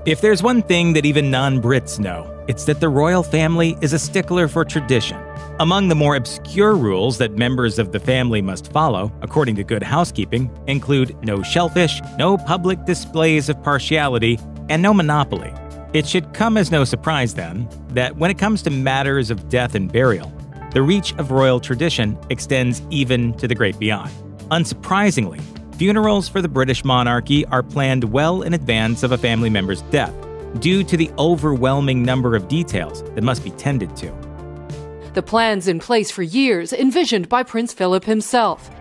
If there's one thing that even non-Brits know, it's that the royal family is a stickler for tradition. Among the more obscure rules that members of the family must follow, according to Good Housekeeping, include no shellfish, no public displays of partiality, and no monopoly. It should come as no surprise, then, that when it comes to matters of death and burial, the reach of royal tradition extends even to the great beyond. Unsurprisingly, funerals for the British monarchy are planned well in advance of a family member's death, due to the overwhelming number of details that must be tended to. The plans in place for years, envisioned by Prince Philip himself.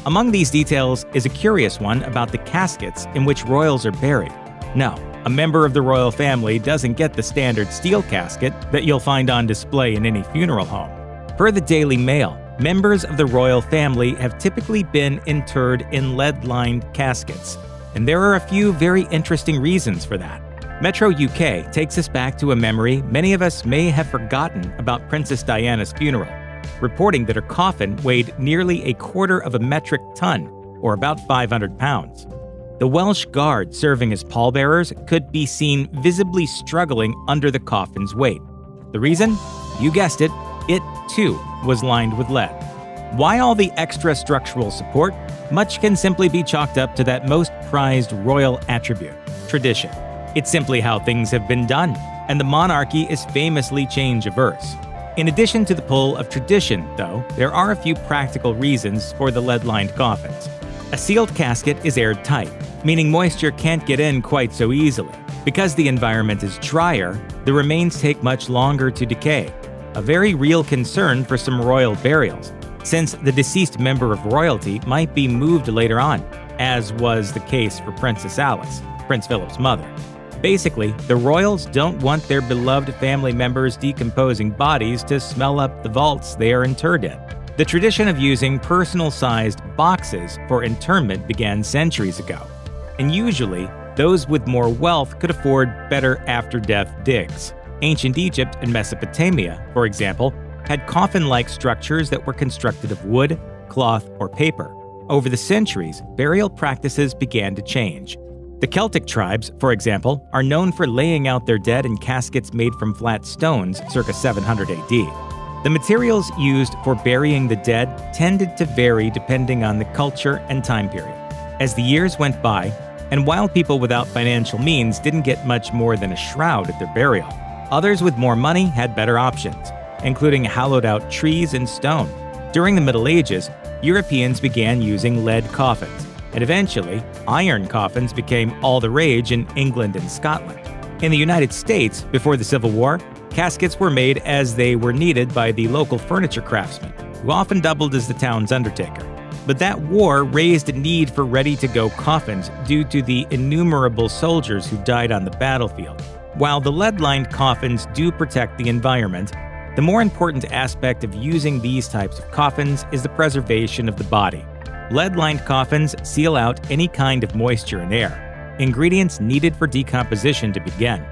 Among these details is a curious one about the caskets in which royals are buried. No, a member of the royal family doesn't get the standard steel casket that you'll find on display in any funeral home. Per the Daily Mail, members of the royal family have typically been interred in lead-lined caskets, and there are a few very interesting reasons for that. Metro UK takes us back to a memory many of us may have forgotten about Princess Diana's funeral, reporting that her coffin weighed nearly a quarter of a metric ton, or about 500 pounds. The Welsh Guard serving as pallbearers could be seen visibly struggling under the coffin's weight. The reason? You guessed it, it too was lined with lead. Why all the extra structural support? Much can simply be chalked up to that most prized royal attribute, tradition. It's simply how things have been done, and the monarchy is famously change-averse. In addition to the pull of tradition, though, there are a few practical reasons for the lead-lined coffins. A sealed casket is airtight, meaning moisture can't get in quite so easily. Because the environment is drier, the remains take much longer to decay, a very real concern for some royal burials, since the deceased member of royalty might be moved later on, as was the case for Princess Alice, Prince Philip's mother. Basically, the royals don't want their beloved family members' decomposing bodies to smell up the vaults they are interred in. The tradition of using personal-sized boxes for interment began centuries ago, and usually, those with more wealth could afford better after-death digs. Ancient Egypt and Mesopotamia, for example, had coffin-like structures that were constructed of wood, cloth, or paper. Over the centuries, burial practices began to change. The Celtic tribes, for example, are known for laying out their dead in caskets made from flat stones circa 700 AD. The materials used for burying the dead tended to vary depending on the culture and time period. As the years went by, and while people without financial means didn't get much more than a shroud at their burial, others with more money had better options, including hollowed-out trees and stone. During the Middle Ages, Europeans began using lead coffins, and eventually, iron coffins became all the rage in England and Scotland. In the United States, before the Civil War, caskets were made as they were needed by the local furniture craftsmen, who often doubled as the town's undertaker. But that war raised a need for ready-to-go coffins due to the innumerable soldiers who died on the battlefield. While the lead-lined coffins do protect the environment, the more important aspect of using these types of coffins is the preservation of the body. Lead-lined coffins seal out any kind of moisture and air, ingredients needed for decomposition to begin.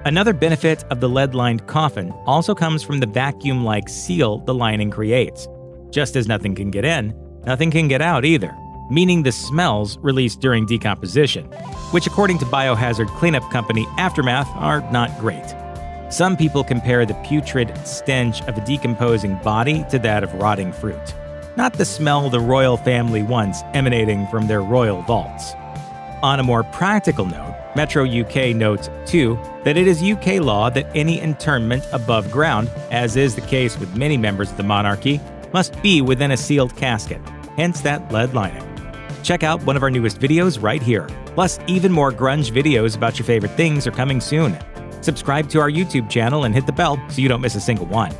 Another benefit of the lead-lined coffin also comes from the vacuum-like seal the lining creates. Just as nothing can get in, nothing can get out either, meaning the smells released during decomposition, which according to biohazard cleanup company Aftermath are not great. Some people compare the putrid stench of a decomposing body to that of rotting fruit. Not the smell the royal family wants emanating from their royal vaults. On a more practical note, Metro UK notes, too, that it is UK law that any interment above ground, as is the case with many members of the monarchy, must be within a sealed casket, hence that lead lining. Check out one of our newest videos right here. Plus, even more grunge videos about your favorite things are coming soon. Subscribe to our YouTube channel and hit the bell so you don't miss a single one.